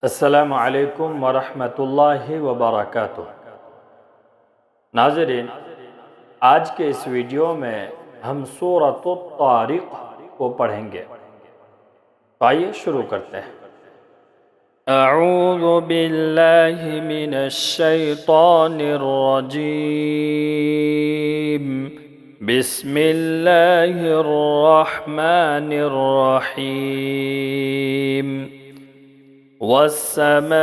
अस्सलामु अलैकुम वरहमतुल्लाहि वबरकातुह। नाज़रीन, आज के इस वीडियो में हम सूरतुत तारिक को पढ़ेंगे। तो आइए शुरू करते हैं। अऊज़ु बिल्लाहि मिनश शैतानिर रजीम। बिस्मिल्लाहिर रहमानिर रहीम। वस्समाइ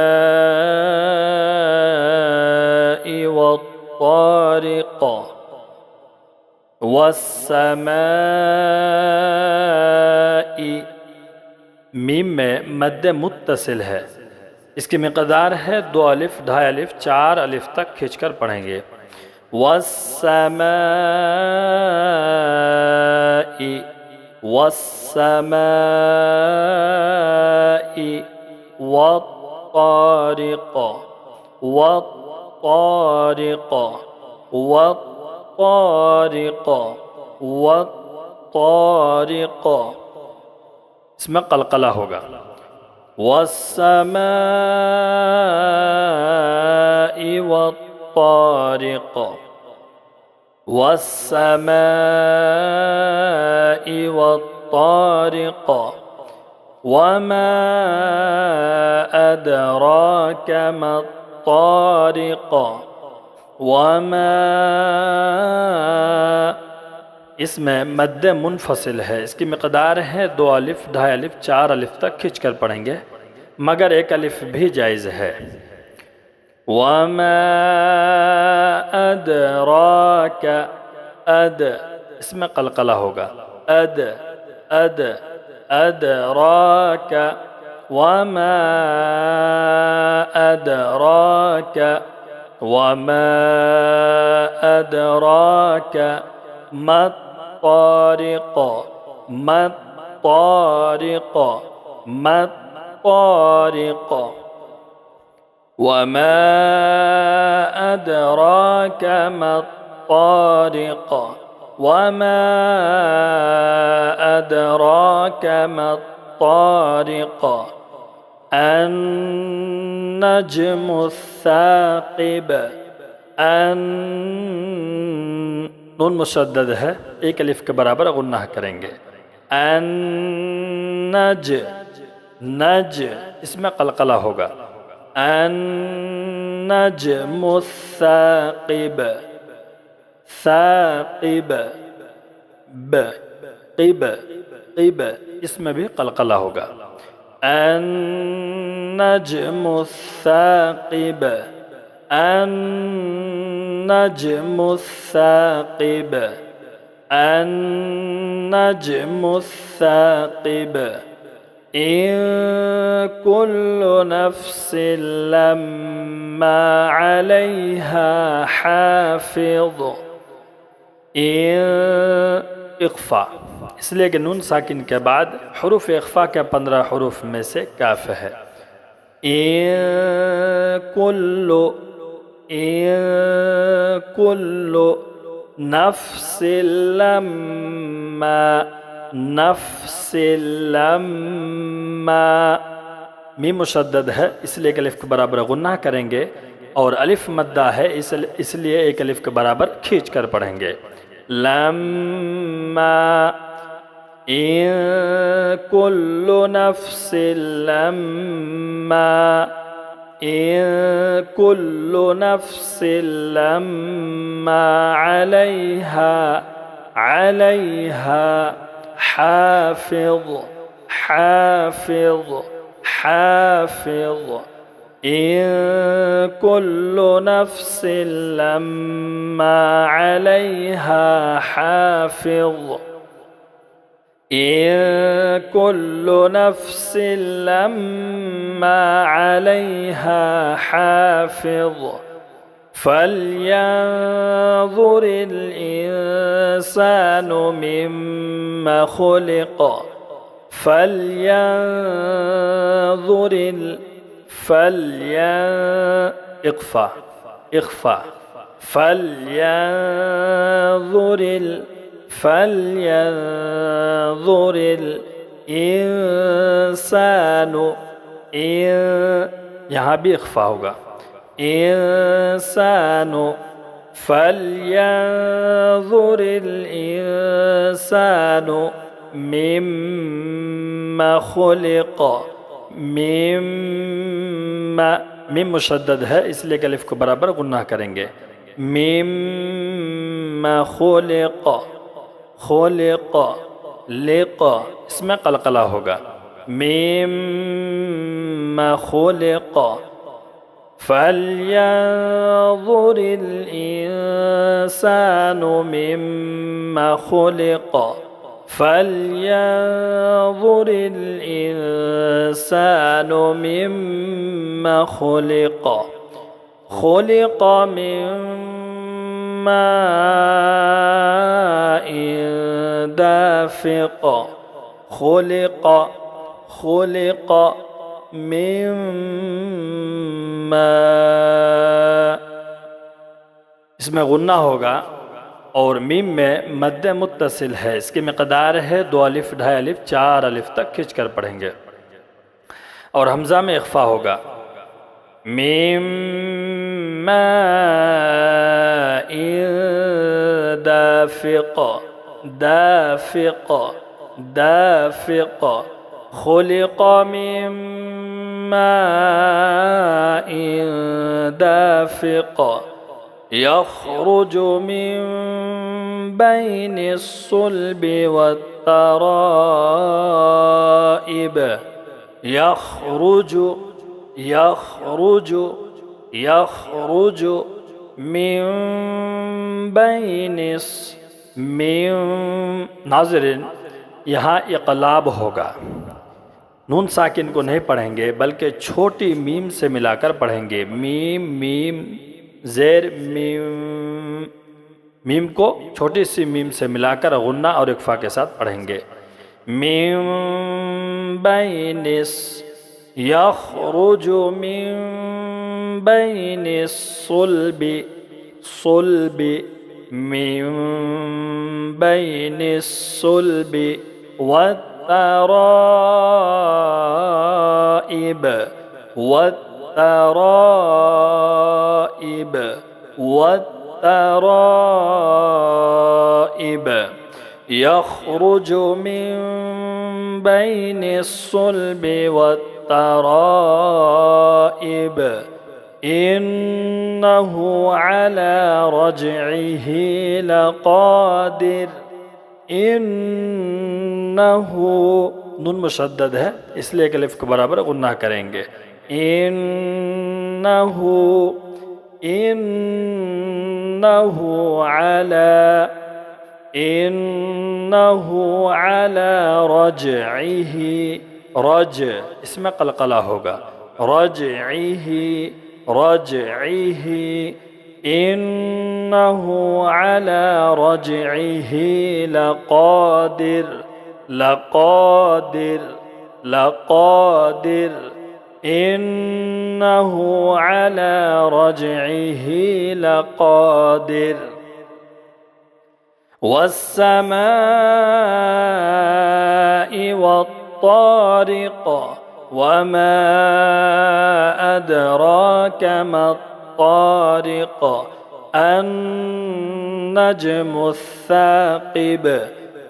वत्तारिक़। वस्समाइ, मीम में मद्द मुत्तसिल है। इसकी मिक़दार है 2 अलिफ, 2.5 अलिफ, 4 अलिफ तक खींचकर पढ़ेंगे। वस्समाइ, वस्समाइ, वत्तारिक़, वत्तारिक़, वत्तारिक़, वत्तारिक़। इसमें क़लक़ला होगा। वस्समाइ वत्तारिक़, वस्समाइ वत्तारिक़। वमा अदराक मत्तारिक़। वमा, इसमें मद्द मुनफसिल है। इसकी मिक़दार है 2 अलिफ, 2.5 अलिफ, 4 अलिफ तक खींच कर पढ़ेंगे, मगर 1 अलिफ भी जायज़ है। वमा अदराक, अद, इसमें क़लक़ला होगा। अद, अद, अदराक। वमा अदराक, वमा अदराक मत्तारिक़, मत्तारिक़, मत्तारिक़। वमा अदराक मत्तारिक़, वमा अदराक मत्तारिक़। अन्नज्मुस्साक़िब। अन, नून मुशद्दद है, 1 अलिफ के बराबर गुन्नाह करेंगे। अन्नज, नज, इसमें क़लक़ला होगा। अन्नज्मुस्साक़िब, साक़िब, ब, क़िब, क़िब, इसमें भी क़लक़ला होगा। अन्नज्मुस्साक़िब, अन्नज्मुस्साक़िब, अन्नज्मुस्साक़िब। इन कुल्लु नफ्सिन लम्मा अलैहा हाफ़िज़। इक़्फ़ा, इसलिए कि नून साकिन के बाद हुरूफ़ इक़्फ़ा के 15 हुरूफ में से काफ़ है। कुल्लु, कुल्लु नफ्सिन लम्मा, नफ्सिन लम्मा, मीम मुशद्दद है, इसलिए 1 अलिफ के बराबर गुन्नाह करेंगे, और अलिफ मद्दा है, इसलिए 1 अलिफ के बराबर खींच कर पढ़ेंगे। लम्मा, इन कुल्लु नफ्सिन लम्मा, इन कुल्लु नफ्सिन लम्मा अलैहा, अलैहा हाफ़िज़, हाफ़िज़, हाफ़िज़। इन कुल्लु नफ्सिन लम्मा अलैहा हाफ़िज़। इन कुल्लु नफ्सिन लम्मा अलैहा हाफ़िज़। फल्यंज़ुरिल इंसानु मिम्मा खुलिक़। फल्यंज़ुरिल, इक़्फ़ा, इख़्फ़ा। फल्यंज़ुरिल, फल्यंज़ुरिल इंसानु, यहाँ भी इख्फा होगा। इंसानो फल्यंजुरिल इंसानो मिम्मा खुलिक़। मिम्मा, मिम मुशद्दद है इसलिए अलिफ को बराबर गुन्ना करेंगे। मिम्मा खुलिक़, खुलिक़, लिक़ इसमें कलकला होगा। मिम्मा खुलिक़ फल्यंजुरिल इंसानु मिम्मा खुलिक़। फल्यंजुरिल इंसानु मिम्मा खुलिक़। खुलिक़ मिन माइन दाफ़िक़। खुलिक़, खुलिक़ मिन मा, इसमें गुन्ना होगा और मीम में मद्द मुत्तसिल है। इसकी मिक़दार है 2 अलिफ, 2.5 अलिफ, 4 अलिफ तक खींच कर पढ़ेंगे। और हमज़ा में इख्फा होगा। मीम माइन दाफ़िक़, दाफ़िक़, दाफ़िक़। खुलिक़ मिन माइन दाफ़िक़ यख़रुजु मिन बैनिस्सुल्बि वत्तराइब। यख़रुजु, यख़रुजु, यख़रुजु मिन बैनिस, मिन, नाज़रीन यहाँ इक़लाब होगा। नून साकिन को नहीं पढ़ेंगे बल्कि छोटी मीम से मिलाकर पढ़ेंगे। मीम, मीम, ज़ेर, मीम। मीम को छोटी सी मीम से मिलाकर गुन्ना और इख्फा के साथ पढ़ेंगे। मीम बैनिस, यख़रुजु मिन बैनिस्सुल्बि, सुल्बि, मिन बैनिस्सुल्बि वत्तराइब, वत्तराइब, वत्तराइब। यख़रुजु मिन बैनिस्सुल्बि वत्तराइब इन्नहु अला रज्इहि लक़ादिर। इन्नहु, नून मुशद्दद है इसलिए अलिफ के बराबर गुन्ना करेंगे। इन्नहु, इन्नहु अला, इन्नहु अला रज्इहि, रज इसमें कलकला होगा। रज्इहि, रज्इहि। इन्नहु अला रज्इहि लक़ादिर, लक़ादिर, लक़ादिर। इन्नहु अला रज्इहि लक़ादिर। वस्समाइ वत्तारिक़ वमा अदराक मत्तारिक़ अन्नज्मुस्साक़िब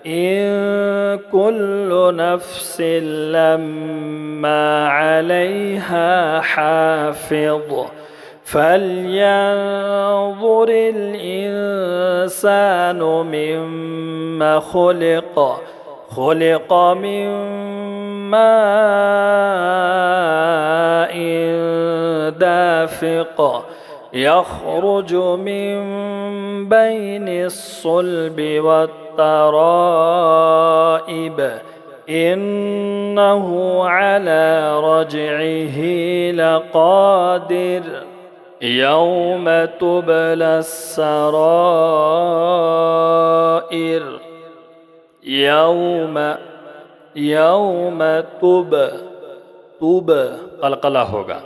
इन कुल्लु नफ्सिन लम्मा अलैहा हाफ़िज़ फल्यंज़ुरिल इंसानु मिम्मा खुलिक़। खुलिक़ मिन माइन दाफ़िक़ यख़रुजु मिन बैनिस्सुल्बि वत्तराइब इन्नहु अला रज्इहि लक़ादिर। यौम तुबलस सराइर। यौम, यौम तुब, तुब कलकला होगा।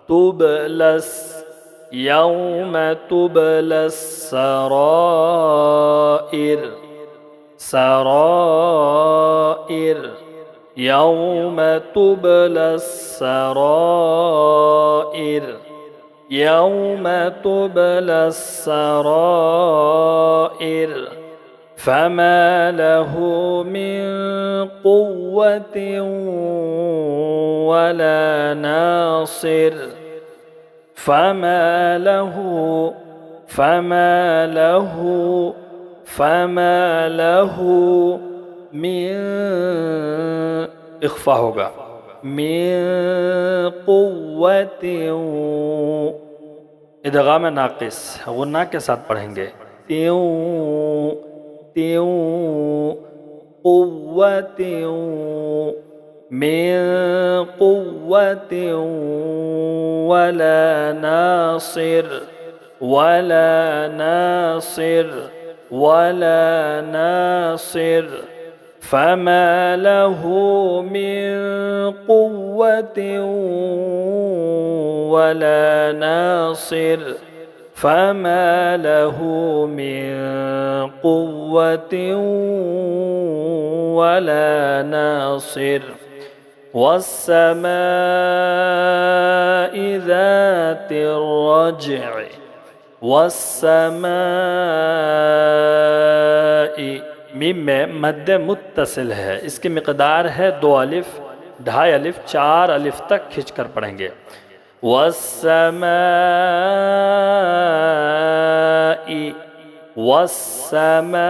तुबलस, यौम तुबलस सराइर, सराइर। يوم تبلى السرائر يوم تبلى السرائر فما له من قوة ولا ناصر فما له من इख्फा होगा मिन कुव्वति इदगाम नाकिस गुन्ना के साथ पढ़ेंगे त्यों त्यों कुव्वति मिन कुव्वति वला नासिर वला नासिर वला नासिर فما له من قوة ولا ناصر فما له من قوة ولا ناصر والسماء ذات الرجع والسماء मीम में मद्दे मुत्तसिल है, इसकी मिक़दार है 2 अलिफ, 2.5 अलिफ, 4 अलिफ तक खींचकर पढ़ेंगे। वस्समाई वस्समाई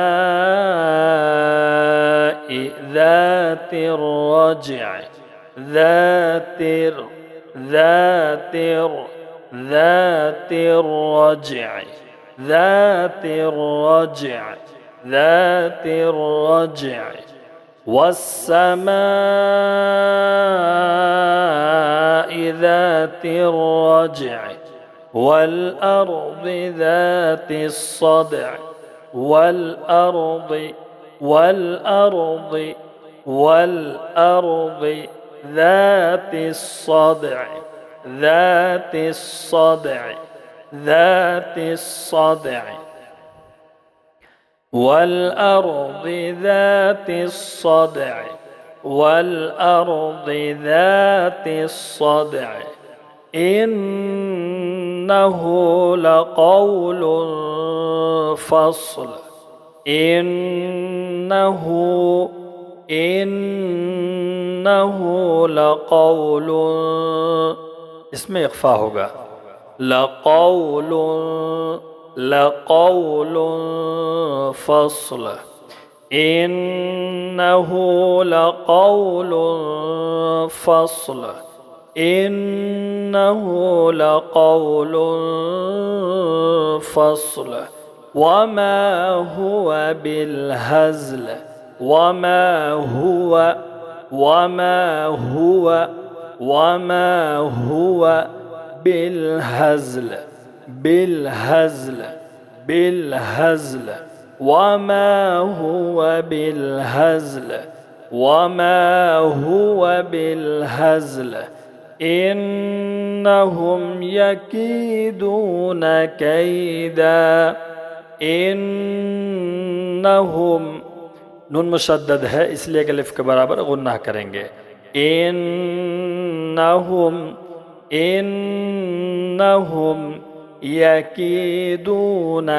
ज़ातिर रज्अ ज़ातिर ज़ातिर ذاتر रज्अ ذاتر रज्अ ذات الرجع والسماء ذات الرجع والأرض ذات الصدع والأرض ذات الصدع ذات الصدع ذات الصدع والأرض ذات الصدع والأرض ذات الصدع إنه لقول فصل إنه لقول इसमें इख्फा होगा लक़ौल لقول فصل إنه لقول فصل إنه لقول فصل وما هو بالهزل وما هو بالهزل بالهزل وما هو بالهزل إنهم يكيدون كيدا إنهم नून मुशद्दद है इसलिए अलिफ के बराबर गुन्ना करेंगे إنهم يكيدون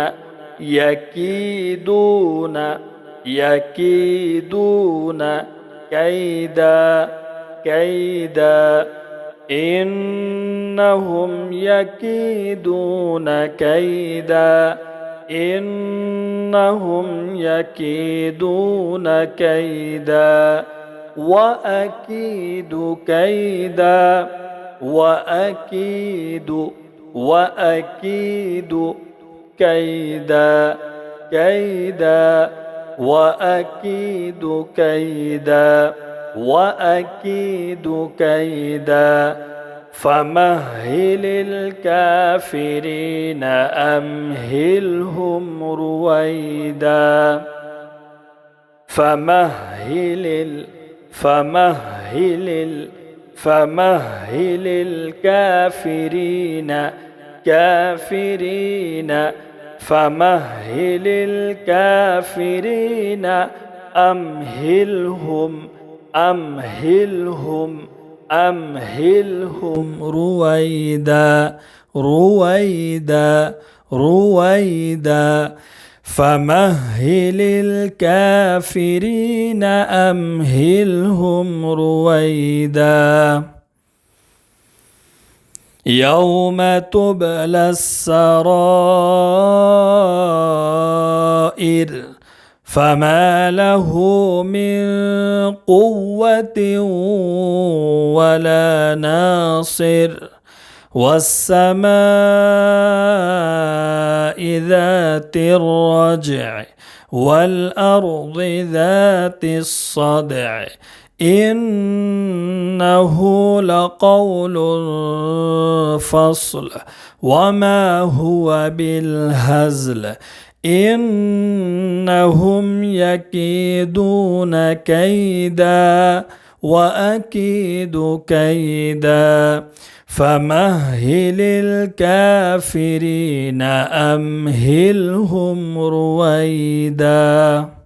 كيدا إنهم يكيدون كيدا إنهم يكيدون كيدا وأكيد كيدا وأكيد كيدا وأكيد كيدا فمهل الكافرين أمهلهم رويدا فمهل الكافرين فمهل الكافرين أمهلهم أمهلهم أمهلهم رويدا رويدا رويدا فمهل الكافرين أمهلهم رويدا يوم تبلى السرائر فما له من قوة ولا ناصر والسماء ذات الرجع والأرض ذات الصدع إنه لقول فصل وما هو بالهزل إنهم يكيدون كيدا وأكيد كيدا فمهل الكافرين أمهلهم رويدا.